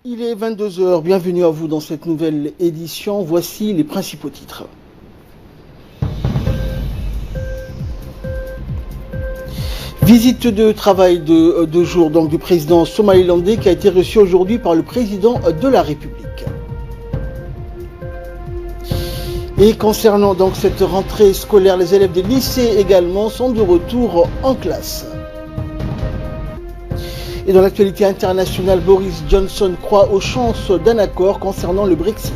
Il est 22 heures. Bienvenue à vous dans cette nouvelle édition. Voici les principaux titres. Visite de travail de 2 jours donc, du président somalilandais qui a été reçu aujourd'hui par le président de la République. Et concernant donc cette rentrée scolaire, les élèves des lycées également sont de retour en classe. Et dans l'actualité internationale, Boris Johnson croit aux chances d'un accord concernant le Brexit.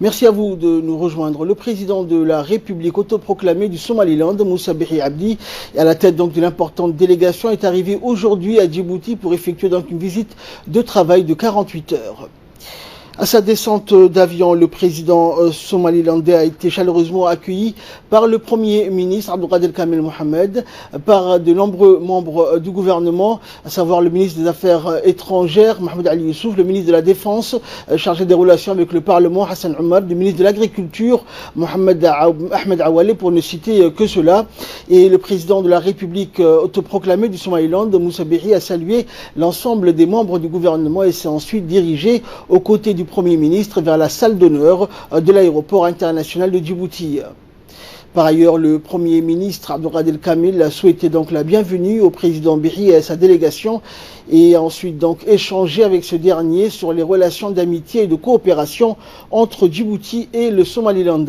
Merci à vous de nous rejoindre. Le président de la République autoproclamée du Somaliland, Moussa Bihi Abdi, à la tête donc d'une importante délégation, est arrivé aujourd'hui à Djibouti pour effectuer donc une visite de travail de 48 heures. À sa descente d'avion, le président somalilandais a été chaleureusement accueilli par le Premier ministre Abdelkader Kamel Mohamed, par de nombreux membres du gouvernement, à savoir le ministre des Affaires étrangères, Mohamed Ali Youssouf, le ministre de la Défense, chargé des relations avec le Parlement, Hassan Omar, le ministre de l'Agriculture, Mohamed Ahmed Awale, pour ne citer que cela. Et le président de la République autoproclamée du Somaliland, Moussa Bihi, a salué l'ensemble des membres du gouvernement et s'est ensuite dirigé aux côtés du Premier ministre vers la salle d'honneur de l'aéroport international de Djibouti. Par ailleurs, le Premier ministre Abdelkader Kamel a souhaité donc la bienvenue au président Bihi et à sa délégation et a ensuite donc échangé avec ce dernier sur les relations d'amitié et de coopération entre Djibouti et le Somaliland.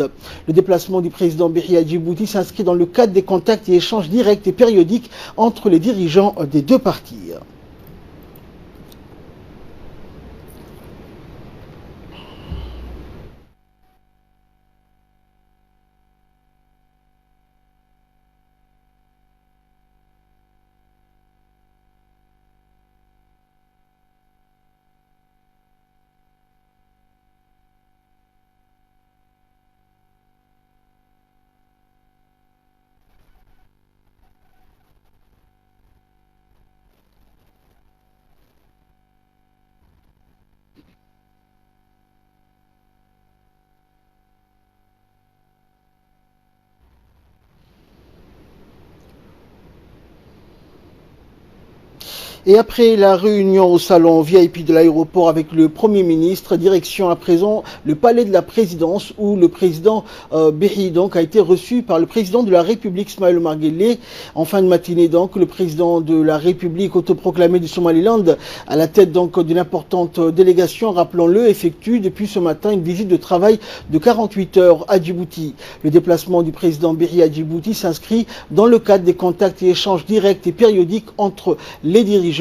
Le déplacement du président Bihi à Djibouti s'inscrit dans le cadre des contacts et échanges directs et périodiques entre les dirigeants des deux parties. Et après la réunion au salon VIP de l'aéroport avec le Premier ministre, direction à présent le palais de la présidence où le président Bihi donc a été reçu par le président de la République Ismaël Omar Guelleh. En fin de matinée donc, le président de la République autoproclamée du Somaliland, à la tête donc d'une importante délégation, rappelons-le, effectue depuis ce matin une visite de travail de 48 heures à Djibouti. Le déplacement du président Bihi à Djibouti s'inscrit dans le cadre des contacts et échanges directs et périodiques entre les dirigeants.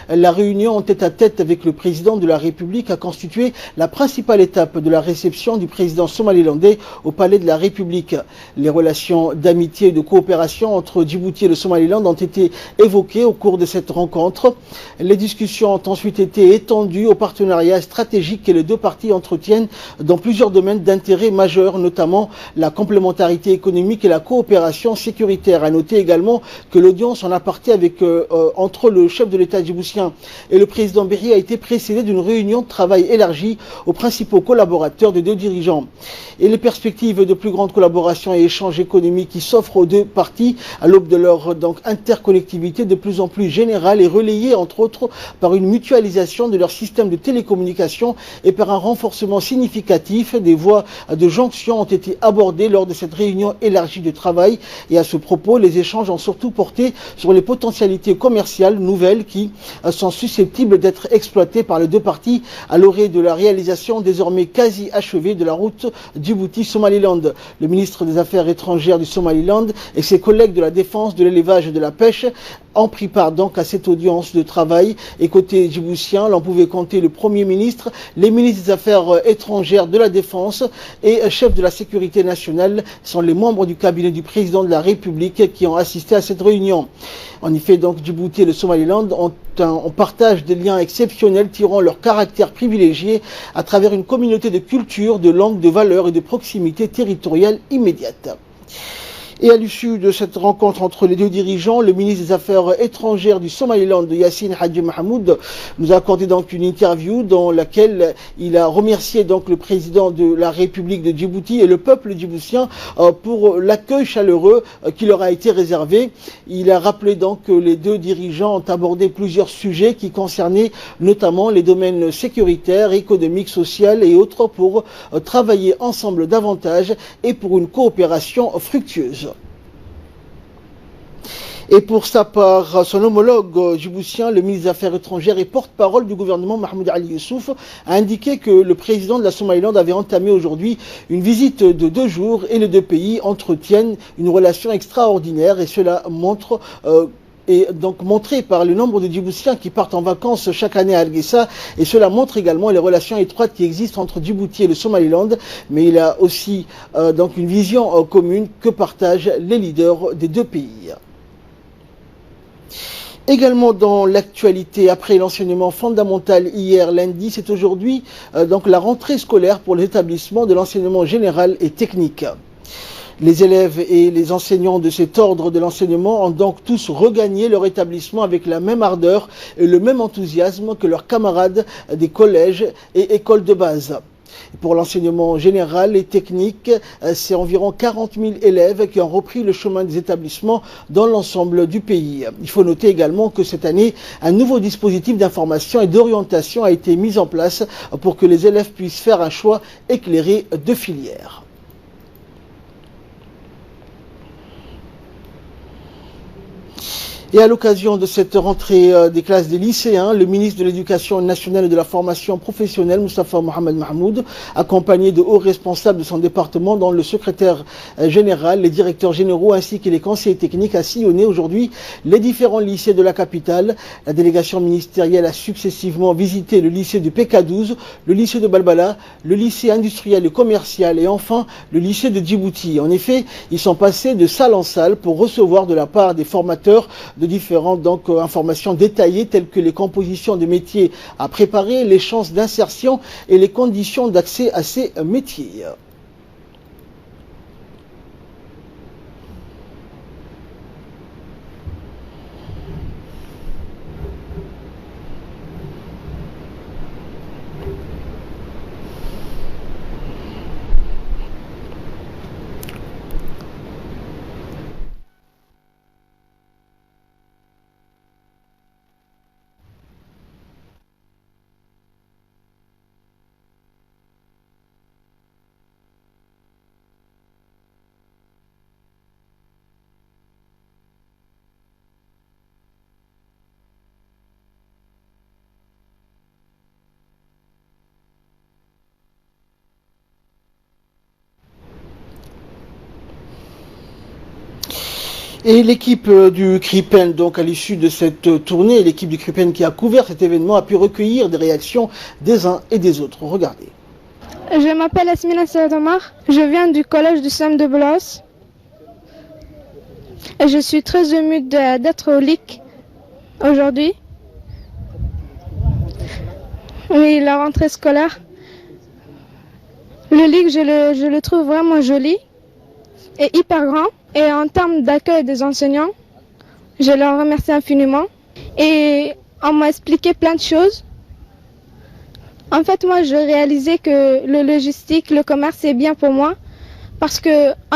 La réunion en tête-à-tête avec le président de la République a constitué la principale étape de la réception du président somalilandais au palais de la République. Les relations d'amitié et de coopération entre Djibouti et le Somaliland ont été évoquées au cours de cette rencontre. Les discussions ont ensuite été étendues au partenariat stratégique que les deux parties entretiennent dans plusieurs domaines d'intérêt majeur, notamment la complémentarité économique et la coopération sécuritaire. À noter également que l'audience en aparté avec entre le chef de l'État djiboutien et le président Bihi a été précédé d'une réunion de travail élargie aux principaux collaborateurs des deux dirigeants. Et les perspectives de plus grande collaboration et échanges économiques qui s'offrent aux deux parties à l'aube de leur donc, interconnectivité de plus en plus générale et relayée entre autres par une mutualisation de leur système de télécommunication et par un renforcement significatif des voies de jonction ont été abordées lors de cette réunion élargie de travail. Et à ce propos, les échanges ont surtout porté sur les potentialités commerciales nouvelles qui sont susceptibles d'être exploitées par les deux parties à l'orée de la réalisation désormais quasi achevée de la route Djibouti-Somaliland. Le ministre des Affaires étrangères du Somaliland et ses collègues de la défense, de l'élevage et de la pêche ont pris part donc à cette audience de travail. Et côté djiboutien, l'on pouvait compter le Premier ministre, les ministres des Affaires étrangères, de la Défense et chef de la sécurité nationale sont les membres du cabinet du président de la République qui ont assisté à cette réunion. En effet, donc, Djibouti et le Somaliland on partage des liens exceptionnels tirant leur caractère privilégié à travers une communauté de culture, de langue, de valeurs et de proximité territoriale immédiate. Et à l'issue de cette rencontre entre les deux dirigeants, le ministre des Affaires étrangères du Somaliland, Yassine Hadji Mahmoud, nous a accordé donc une interview dans laquelle il a remercié donc le président de la République de Djibouti et le peuple djiboutien pour l'accueil chaleureux qui leur a été réservé. Il a rappelé donc que les deux dirigeants ont abordé plusieurs sujets qui concernaient notamment les domaines sécuritaires, économiques, sociaux et autres pour travailler ensemble davantage et pour une coopération fructueuse. Et pour sa part, son homologue djiboutien, le ministre des Affaires étrangères et porte-parole du gouvernement Mahmoud Ali Youssouf, a indiqué que le président de la Somaliland avait entamé aujourd'hui une visite de 2 jours et les deux pays entretiennent une relation extraordinaire et cela montre et donc montré par le nombre de Djiboutiens qui partent en vacances chaque année à Hargeisa, et cela montre également les relations étroites qui existent entre Djibouti et le Somaliland, mais il a aussi donc une vision commune que partagent les leaders des deux pays. Également dans l'actualité, après l'enseignement fondamental hier lundi, c'est aujourd'hui donc la rentrée scolaire pour les établissements de l'enseignement général et technique. Les élèves et les enseignants de cet ordre de l'enseignement ont donc tous regagné leur établissement avec la même ardeur et le même enthousiasme que leurs camarades des collèges et écoles de base. Pour l'enseignement général et technique, c'est environ 40 000 élèves qui ont repris le chemin des établissements dans l'ensemble du pays. Il faut noter également que cette année, un nouveau dispositif d'information et d'orientation a été mis en place pour que les élèves puissent faire un choix éclairé de filière. Et à l'occasion de cette rentrée des classes des lycéens, le ministre de l'Éducation nationale et de la formation professionnelle, Moustapha Mohamed Mahmoud, accompagné de hauts responsables de son département, dont le secrétaire général, les directeurs généraux ainsi que les conseillers techniques, a sillonné aujourd'hui les différents lycées de la capitale. La délégation ministérielle a successivement visité le lycée de PK12, le lycée de Balbala, le lycée industriel et commercial et enfin le lycée de Djibouti. En effet, ils sont passés de salle en salle pour recevoir de la part des formateurs de différentes informations détaillées telles que les compositions de métiers à préparer, les chances d'insertion et les conditions d'accès à ces métiers. Et l'équipe du CRIPEN, donc à l'issue de cette tournée, l'équipe du CRIPEN qui a couvert cet événement a pu recueillir des réactions des uns et des autres. Regardez. Je m'appelle Asmina Sadomar, je viens du collège du Sam de Blois. Et je suis très émue d'être au LIC aujourd'hui. Oui, la rentrée scolaire. Le LIC, je le trouve vraiment joli et hyper grand. Et en termes d'accueil des enseignants, je leur remercie infiniment. Et on m'a expliqué plein de choses. En fait, moi, je réalisais que le logistique, le commerce, c'est bien pour moi parce qu'on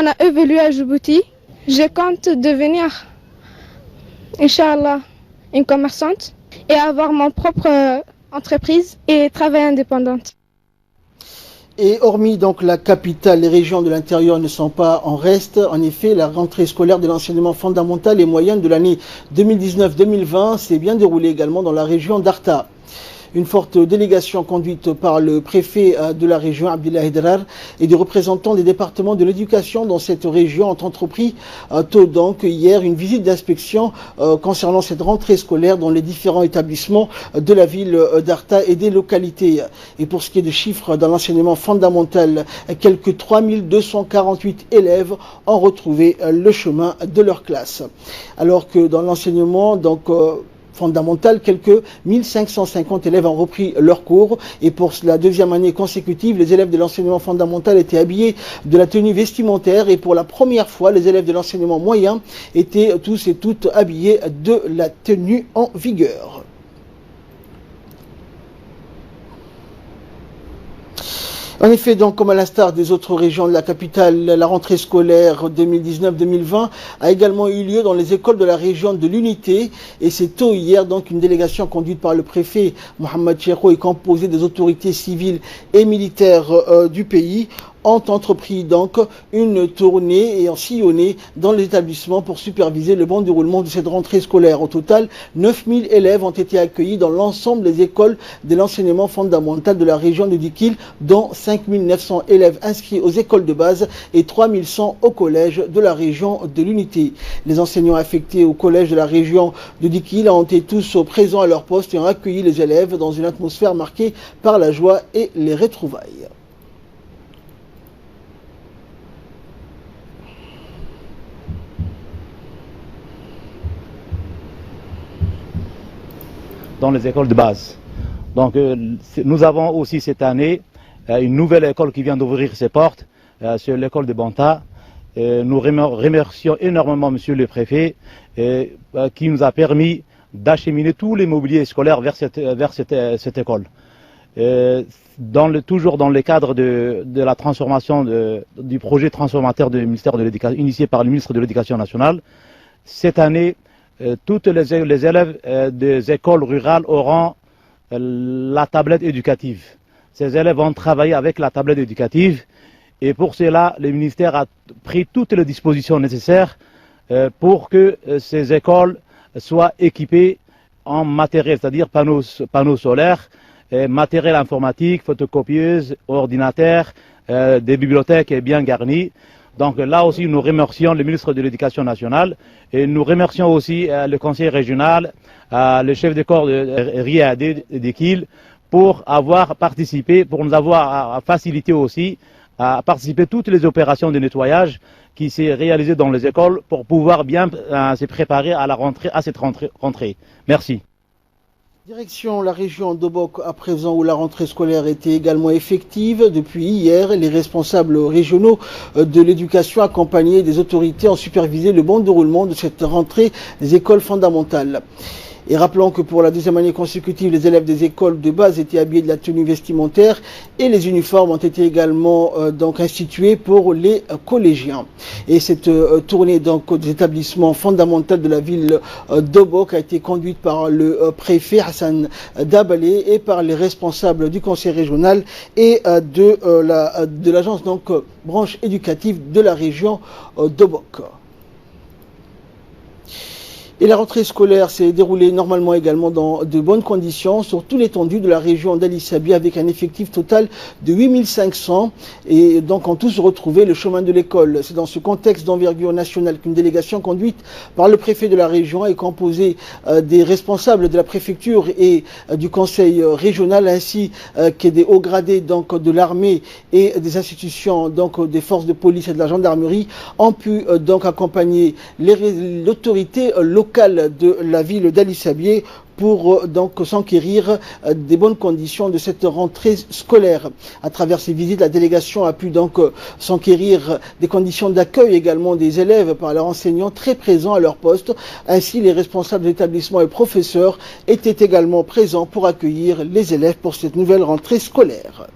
a évolué à Djibouti. Je compte devenir, Inch'Allah, une commerçante et avoir mon propre entreprise et travailler indépendante. Et hormis donc la capitale, les régions de l'intérieur ne sont pas en reste. En effet, la rentrée scolaire de l'enseignement fondamental et moyen de l'année 2019-2020 s'est bien déroulée également dans la région d'Arta. Une forte délégation conduite par le préfet de la région, Abdullah Hidrar, et des représentants des départements de l'éducation dans cette région ont entrepris tôt donc hier une visite d'inspection concernant cette rentrée scolaire dans les différents établissements de la ville d'Arta et des localités. Et pour ce qui est des chiffres dans l'enseignement fondamental, quelques 3248 élèves ont retrouvé le chemin de leur classe. Alors que dans l'enseignement, donc fondamentale, quelques 1550 élèves ont repris leur cours et pour la deuxième année consécutive, les élèves de l'enseignement fondamental étaient habillés de la tenue vestimentaire et pour la première fois, les élèves de l'enseignement moyen étaient tous et toutes habillés de la tenue en vigueur. En effet, donc, comme à l'instar des autres régions de la capitale, la rentrée scolaire 2019-2020 a également eu lieu dans les écoles de la région de l'Unité. Et c'est tôt hier, donc, une délégation conduite par le préfet Mohamed Cheikhou et composée des autorités civiles et militaires du pays ont entrepris donc une tournée et ont sillonné dans les établissements pour superviser le bon déroulement de cette rentrée scolaire. Au total, 9000 élèves ont été accueillis dans l'ensemble des écoles de l'enseignement fondamental de la région de Dikil, dont 5900 élèves inscrits aux écoles de base et 3100 au collège de la région de l'Unité. Les enseignants affectés au collège de la région de Dikil ont été tous présents à leur poste et ont accueilli les élèves dans une atmosphère marquée par la joie et les retrouvailles. Dans les écoles de base. Donc nous avons aussi cette année une nouvelle école qui vient d'ouvrir ses portes, c'est l'école de Banta. Nous remercions énormément Monsieur le Préfet qui nous a permis d'acheminer tous les mobiliers scolaires vers cette école. Toujours dans le cadre de la transformation du projet transformateur du ministère de l'Éducation, initié par le ministre de l'Éducation nationale, cette année, tous les élèves des écoles rurales auront la tablette éducative. Ces élèves vont travailler avec la tablette éducative et pour cela, le ministère a pris toutes les dispositions nécessaires pour que ces écoles soient équipées en matériel, c'est-à-dire panneaux solaires, matériel informatique, photocopieuses, ordinateurs, des bibliothèques bien garnies. Donc là aussi, nous remercions le ministre de l'Éducation nationale et nous remercions aussi le conseil régional, le chef de corps de Riyad d'Ekil pour avoir participé, pour nous avoir facilité aussi à participer à toutes les opérations de nettoyage qui s'est réalisées dans les écoles pour pouvoir bien se préparer à la rentrée, à cette rentrée. Merci. Direction la région d'Obok, à présent où la rentrée scolaire était également effective. Depuis hier, les responsables régionaux de l'éducation accompagnés des autorités ont supervisé le bon déroulement de cette rentrée des écoles fondamentales. Et rappelons que pour la deuxième année consécutive, les élèves des écoles de base étaient habillés de la tenue vestimentaire et les uniformes ont été également donc institués pour les collégiens. Et cette tournée donc des établissements fondamentaux de la ville d'Obok a été conduite par le préfet Hassan Dabalé et par les responsables du conseil régional et de l'agence donc branche éducative de la région d'Obok. Et la rentrée scolaire s'est déroulée normalement également dans de bonnes conditions sur toute l'étendue de la région d'Ali Sabi avec un effectif total de 8500 et donc ont tous retrouvé le chemin de l'école. C'est dans ce contexte d'envergure nationale qu'une délégation conduite par le préfet de la région est composée des responsables de la préfecture et du conseil régional ainsi que des hauts gradés donc de l'armée et des institutions donc des forces de police et de la gendarmerie ont pu donc accompagner l'autorité locale de la ville d'Ali Sabié pour donc s'enquérir des bonnes conditions de cette rentrée scolaire. À travers ces visites, la délégation a pu donc s'enquérir des conditions d'accueil également des élèves par leurs enseignants très présents à leur poste. Ainsi, les responsables d'établissements et professeurs étaient également présents pour accueillir les élèves pour cette nouvelle rentrée scolaire.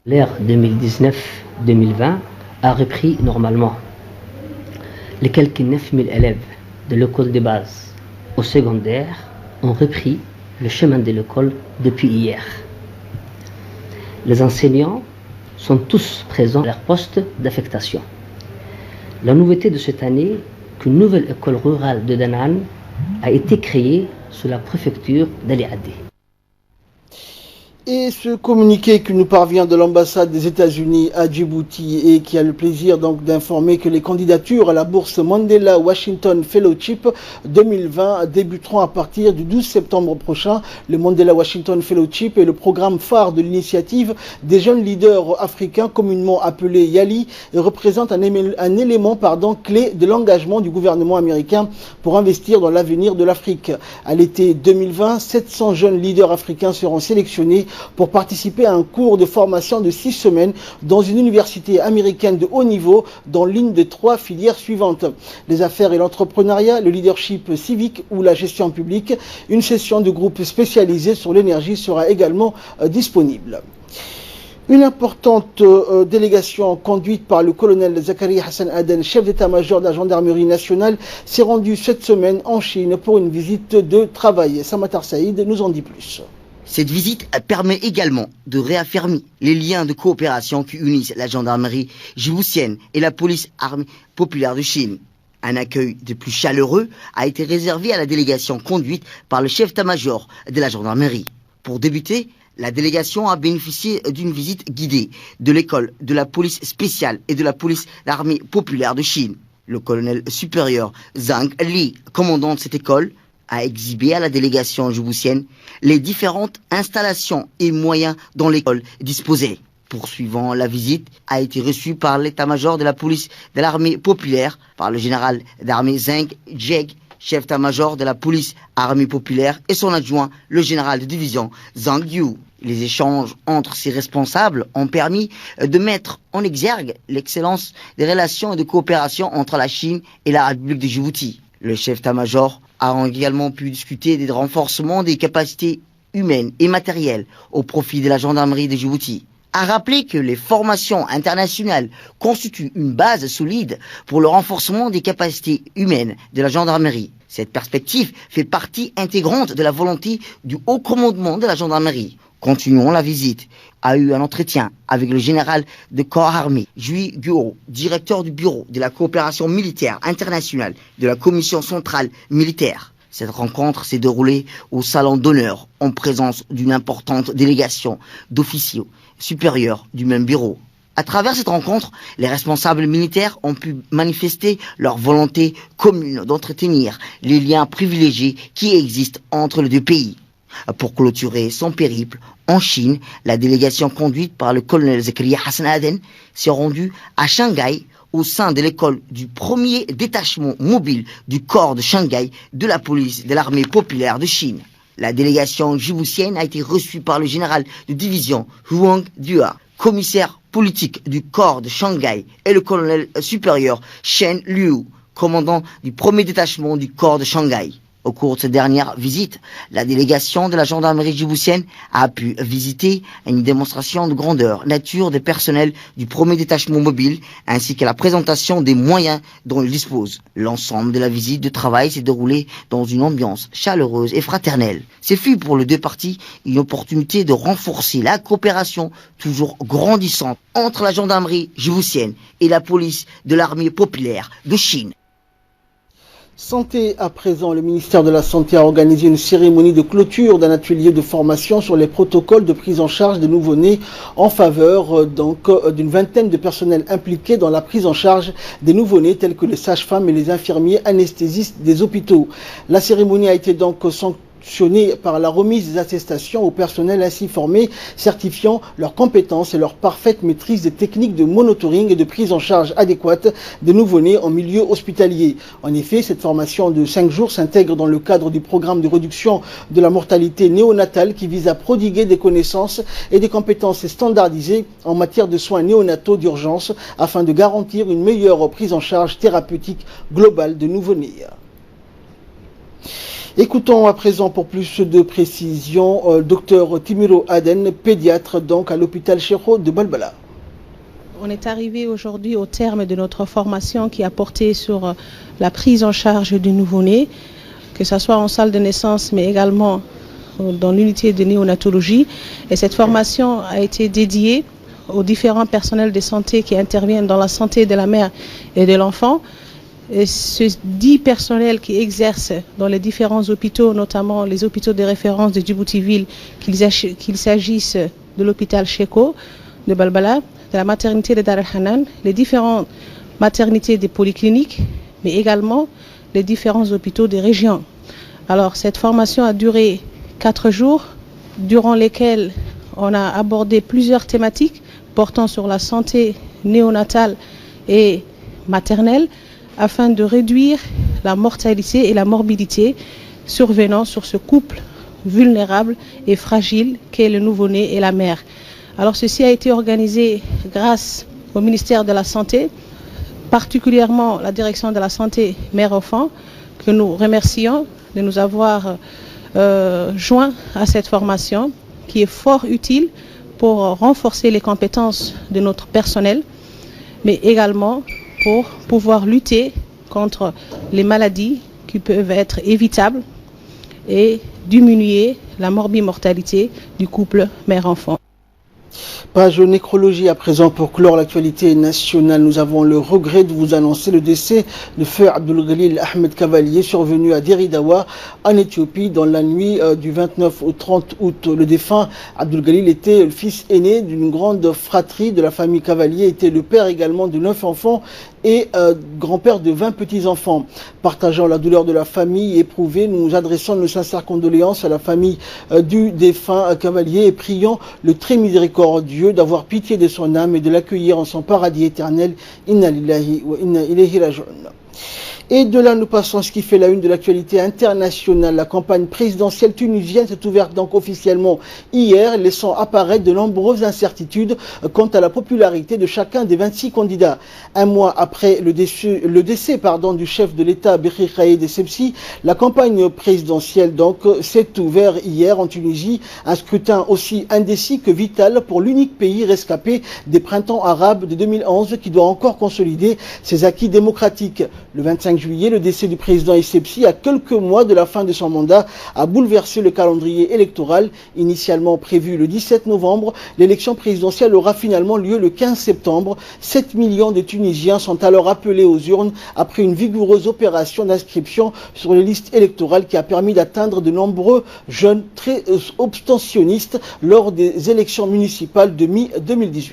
L'ère 2019-2020 a repris normalement. Les quelques 9000 élèves de l'école de base au secondaire ont repris le chemin de l'école depuis hier. Les enseignants sont tous présents à leur poste d'affectation. La nouveauté de cette année, qu'une nouvelle école rurale de Danan a été créée sous la préfecture d'Ali Adé. Et ce communiqué qui nous parvient de l'ambassade des États-Unis à Djibouti et qui a le plaisir donc d'informer que les candidatures à la bourse Mandela Washington Fellowship 2020 débuteront à partir du 12 septembre prochain. Le Mandela Washington Fellowship est le programme phare de l'initiative des jeunes leaders africains communément appelés YALI et représente un élément clé de l'engagement du gouvernement américain pour investir dans l'avenir de l'Afrique. À l'été 2020, 700 jeunes leaders africains seront sélectionnés pour participer à un cours de formation de 6 semaines dans une université américaine de haut niveau dans l'une des 3 filières suivantes: les affaires et l'entrepreneuriat, le leadership civique ou la gestion publique. Une session de groupe spécialisée sur l'énergie sera également disponible. Une importante délégation conduite par le colonel Zakaria Hassan Aden, chef d'état-major de la gendarmerie nationale, s'est rendue cette semaine en Chine pour une visite de travail. Samatar Saïd nous en dit plus. Cette visite permet également de réaffirmer les liens de coopération qui unissent la gendarmerie djiboutienne et la police armée populaire de Chine. Un accueil de plus chaleureux a été réservé à la délégation conduite par le chef d'état-major de la gendarmerie. Pour débuter, la délégation a bénéficié d'une visite guidée de l'école de la police spéciale et de la police l'armée populaire de Chine. Le colonel supérieur Zhang Li, commandant de cette école, a exhibé à la délégation djiboutienne les différentes installations et moyens dont l'école disposait. Poursuivant la visite, a été reçu par l'état-major de la police de l'armée populaire, par le général d'armée Zheng Jie, chef d'état-major de la police armée populaire, et son adjoint, le général de division Zhang Yu. Les échanges entre ces responsables ont permis de mettre en exergue l'excellence des relations et de coopération entre la Chine et la République de Djibouti. Le chef d'état-major a également pu discuter des renforcements des capacités humaines et matérielles au profit de la gendarmerie de Djibouti. A rappelé que les formations internationales constituent une base solide pour le renforcement des capacités humaines de la gendarmerie. Cette perspective fait partie intégrante de la volonté du haut commandement de la gendarmerie. Continuons la visite. A eu un entretien avec le général de corps armé, Jui Guo, directeur du bureau de la coopération militaire internationale de la commission centrale militaire. Cette rencontre s'est déroulée au salon d'honneur en présence d'une importante délégation d'officiers supérieurs du même bureau. À travers cette rencontre, les responsables militaires ont pu manifester leur volonté commune d'entretenir les liens privilégiés qui existent entre les deux pays. Pour clôturer son périple en Chine, la délégation conduite par le colonel Zakaria Hassan Aden s'est rendue à Shanghai au sein de l'école du premier détachement mobile du corps de Shanghai de la police de l'armée populaire de Chine. La délégation djiboutienne a été reçue par le général de division Huang Dua, commissaire politique du corps de Shanghai, et le colonel supérieur Shen Liu, commandant du premier détachement du corps de Shanghai. Au cours de cette dernière visite, la délégation de la gendarmerie djiboutienne a pu visiter une démonstration de grandeur nature des personnels du premier détachement mobile ainsi que la présentation des moyens dont ils disposent. L'ensemble de la visite de travail s'est déroulé dans une ambiance chaleureuse et fraternelle. Ce fut pour les deux parties une opportunité de renforcer la coopération toujours grandissante entre la gendarmerie djiboutienne et la police de l'armée populaire de Chine. Santé à présent, le ministère de la Santé a organisé une cérémonie de clôture d'un atelier de formation sur les protocoles de prise en charge des nouveau-nés en faveur d'une vingtaine de personnels impliqués dans la prise en charge des nouveau-nés tels que les sages-femmes et les infirmiers anesthésistes des hôpitaux. La cérémonie a été donc sanctionnée par la remise des attestations au personnel ainsi formé, certifiant leurs compétences et leur parfaite maîtrise des techniques de monitoring et de prise en charge adéquate des nouveau-nés en milieu hospitalier. En effet, cette formation de 5 jours s'intègre dans le cadre du programme de réduction de la mortalité néonatale qui vise à prodiguer des connaissances et des compétences standardisées en matière de soins néonataux d'urgence afin de garantir une meilleure prise en charge thérapeutique globale de nouveau-nés. Écoutons à présent pour plus de précision Dr Timiro Aden, pédiatre donc à l'hôpital Cheikh de Balbala. On est arrivé aujourd'hui au terme de notre formation qui a porté sur la prise en charge du nouveau-né, que ce soit en salle de naissance mais également dans l'unité de néonatologie. Et cette formation a été dédiée aux différents personnels de santé qui interviennent dans la santé de la mère et de l'enfant. ce dit personnel qui exerce dans les différents hôpitaux, notamment les hôpitaux de référence de Djibouti-Ville, qu'il s'agisse de l'hôpital Cheko de Balbala, de la maternité de Dar el-Hanan, les différentes maternités des polycliniques, mais également les différents hôpitaux des régions. Alors cette formation a duré 4 jours, durant lesquels on a abordé plusieurs thématiques portant sur la santé néonatale et maternelle, afin de réduire la mortalité et la morbidité survenant sur ce couple vulnérable et fragile qu'est le nouveau-né et la mère. Alors ceci a été organisé grâce au ministère de la Santé, particulièrement la direction de la santé mère-enfant, que nous remercions de nous avoir joints à cette formation qui est fort utile pour renforcer les compétences de notre personnel, mais également pour pouvoir lutter contre les maladies qui peuvent être évitables et diminuer la morbimortalité du couple mère-enfant. Page nécrologie à présent pour clore l'actualité nationale. Nous avons le regret de vous annoncer le décès de feu Abdul Ghalil Ahmed Cavalier, survenu à Deridawa en Éthiopie dans la nuit du 29 au 30 août. Le défunt Abdul Ghalil était le fils aîné d'une grande fratrie de la famille Cavalier, était le père également de 9 enfants et grand-père de 20 petits-enfants. Partageant la douleur de la famille éprouvée, nous nous adressons nos sincères condoléances à la famille du défunt Cavalier et prions le très miséricordieux d'avoir pitié de son âme et de l'accueillir en son paradis éternel. Inna lillahi wa inna ilayhi raji'un. Et de là, nous passons à ce qui fait la une de l'actualité internationale. La campagne présidentielle tunisienne s'est ouverte donc officiellement hier, laissant apparaître de nombreuses incertitudes quant à la popularité de chacun des 26 candidats. Un mois après le décès du chef de l'État, Bekir Khaïed Essebsi, la campagne présidentielle donc s'est ouverte hier en Tunisie. Un scrutin aussi indécis que vital pour l'unique pays rescapé des printemps arabes de 2011 qui doit encore consolider ses acquis démocratiques. Le 25 juillet, le décès du président Essebsi, à quelques mois de la fin de son mandat, a bouleversé le calendrier électoral. Initialement prévu le 17 novembre, l'élection présidentielle aura finalement lieu le 15 septembre. 7 millions de Tunisiens sont alors appelés aux urnes après une vigoureuse opération d'inscription sur les listes électorales qui a permis d'atteindre de nombreux jeunes très abstentionnistes lors des élections municipales de mi-2018.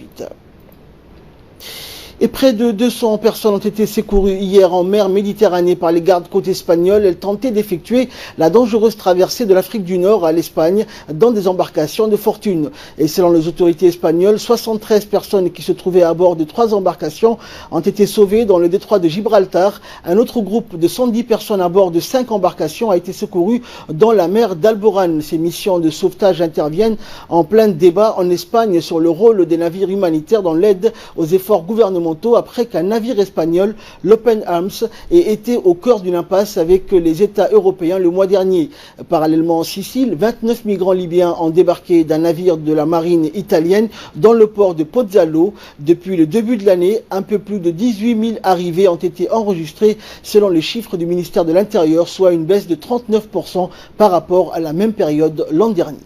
Et près de 200 personnes ont été secourues hier en mer Méditerranée par les gardes-côtes espagnols. Elles tentaient d'effectuer la dangereuse traversée de l'Afrique du Nord à l'Espagne dans des embarcations de fortune. Et selon les autorités espagnoles, 73 personnes qui se trouvaient à bord de 3 embarcations ont été sauvées dans le détroit de Gibraltar. Un autre groupe de 110 personnes à bord de 5 embarcations a été secouru dans la mer d'Alborán. Ces missions de sauvetage interviennent en plein débat en Espagne sur le rôle des navires humanitaires dans l'aide aux efforts gouvernementaux après qu'un navire espagnol, l'Open Arms, ait été au cœur d'une impasse avec les États européens le mois dernier. Parallèlement en Sicile, 29 migrants libyens ont débarqué d'un navire de la marine italienne dans le port de Pozzallo. Depuis le début de l'année, un peu plus de 18 000 arrivées ont été enregistrées selon les chiffres du ministère de l'Intérieur, soit une baisse de 39% par rapport à la même période l'an dernier.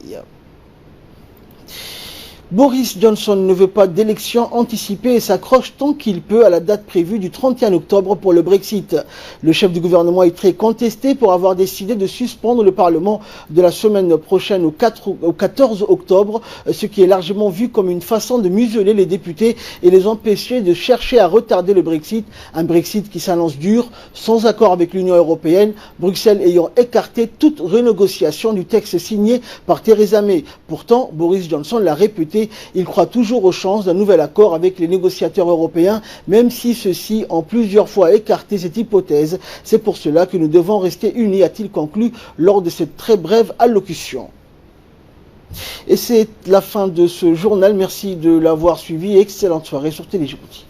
Boris Johnson ne veut pas d'élection anticipée et s'accroche tant qu'il peut à la date prévue du 31 octobre pour le Brexit. Le chef du gouvernement est très contesté pour avoir décidé de suspendre le Parlement de la semaine prochaine au 14 octobre, ce qui est largement vu comme une façon de museler les députés et les empêcher de chercher à retarder le Brexit. Un Brexit qui s'annonce dur, sans accord avec l'Union européenne, Bruxelles ayant écarté toute renégociation du texte signé par Theresa May. Pourtant, Boris Johnson l'a répété, il croit toujours aux chances d'un nouvel accord avec les négociateurs européens, même si ceux-ci ont plusieurs fois écarté cette hypothèse. C'est pour cela que nous devons rester unis, a-t-il conclu lors de cette très brève allocution. Et c'est la fin de ce journal. Merci de l'avoir suivi. Excellente soirée sur Télé Djibouti.